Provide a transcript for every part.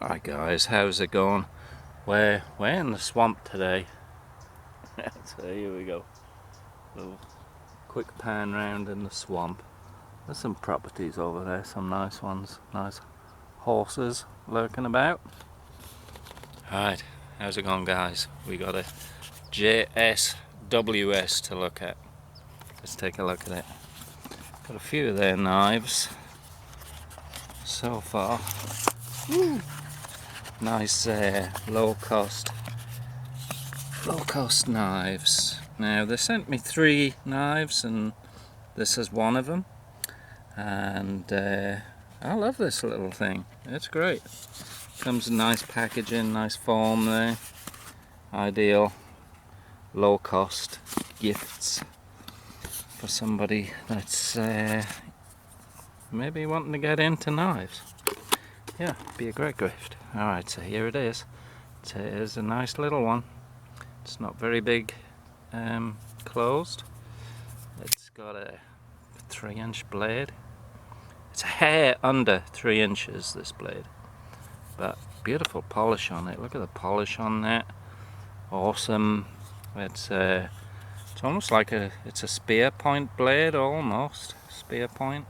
Hi guys, how's it going? We're in the swamp today. So here we go. Little quick pan round in the swamp. There's some properties over there, some nice ones. Nice horses lurking about. Alright, how's it going guys? We got a JSWS to look at. Let's take a look at it. Got a few of their knives so far. Woo. Nice low cost knives. Now they sent me 3 knives and this is one of them, and I love this little thing. It's great. Comes in nice packaging, nice form there. Ideal low cost gifts for somebody that's maybe wanting to get into knives. Yeah, be a great gift. Alright, so here it is. It is a nice little one. It's not very big closed. It's got a 3-inch blade. It's a hair under 3 inches, this blade. But beautiful polish on it. Look at the polish on that. Awesome. It's almost like it's a spear point blade, almost. Spear point.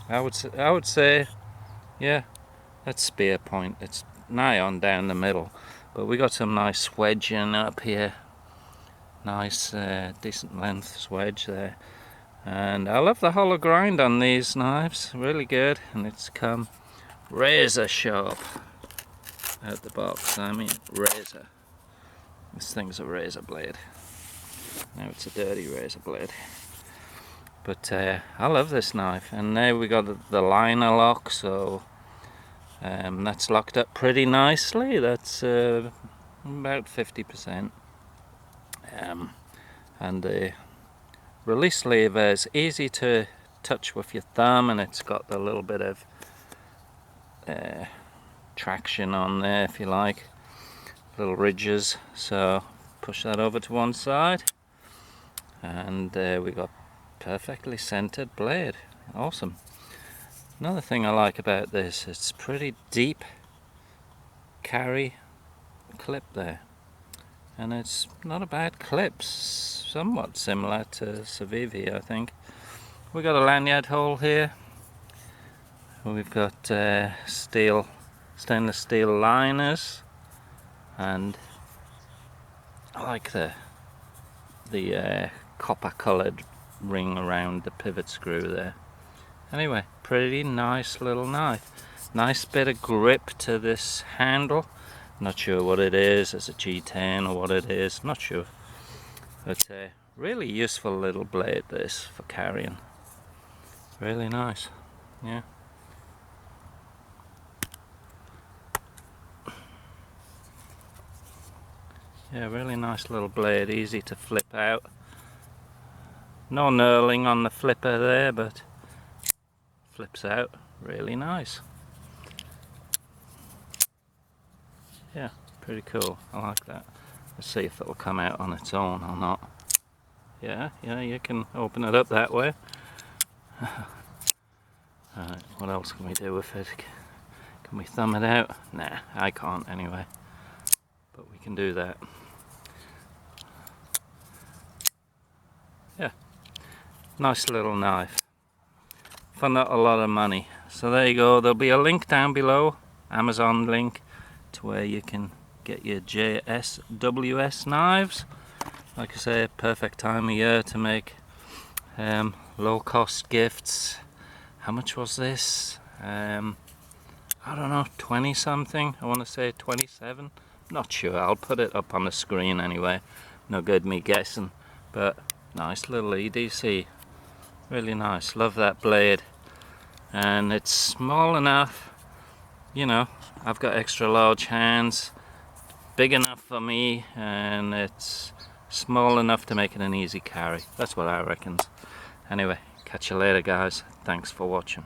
I would say, yeah, that's spear point. It's nigh on down the middle, but we got some nice swedging up here. Nice decent length swedge there, and I love the hollow grind on these knives. Really good, and it's come razor sharp out the box. I mean razor. This thing's a razor blade. Now it's a dirty razor blade, but I love this knife. And now we got the liner lock, so that's locked up pretty nicely. That's about 50%. And the release lever is easy to touch with your thumb, and it's got a little bit of traction on there, if you like, little ridges. So push that over to one side, and we got perfectly centered blade. Awesome. Another thing I like about this, it's pretty deep carry clip there, and it's not a bad clip, somewhat similar to Civivi, I think. We got a lanyard hole here. We've got stainless steel liners, and I like the copper coloured ring around the pivot screw there. Anyway, pretty nice little knife. Nice bit of grip to this handle. Not sure what it is. It's a G10 or what it is. Not sure. But really useful little blade this for carrying. Really nice. Yeah. Yeah, really nice little blade. Easy to flip out. No knurling on the flipper there, but flips out really nice. Yeah, pretty cool. I like that. Let's see if it'll come out on its own or not. Yeah, you can open it up that way. Alright, what else can we do with it? Can we thumb it out? Nah, I can't anyway. But we can do that. Yeah, nice little knife. For not a lot of money. So there you go. There'll be a link down below, Amazon link, to where you can get your JSWS knives. Like I say, perfect time of year to make low cost gifts. How much was this? I don't know, 20 something. I want to say 27. Not sure. I'll put it up on the screen anyway. No good me guessing. But nice little EDC. Really nice. Love that blade. And it's small enough, you know, I've got extra large hands, big enough for me, and it's small enough to make it an easy carry. That's what I reckon. Anyway, catch you later guys. Thanks for watching.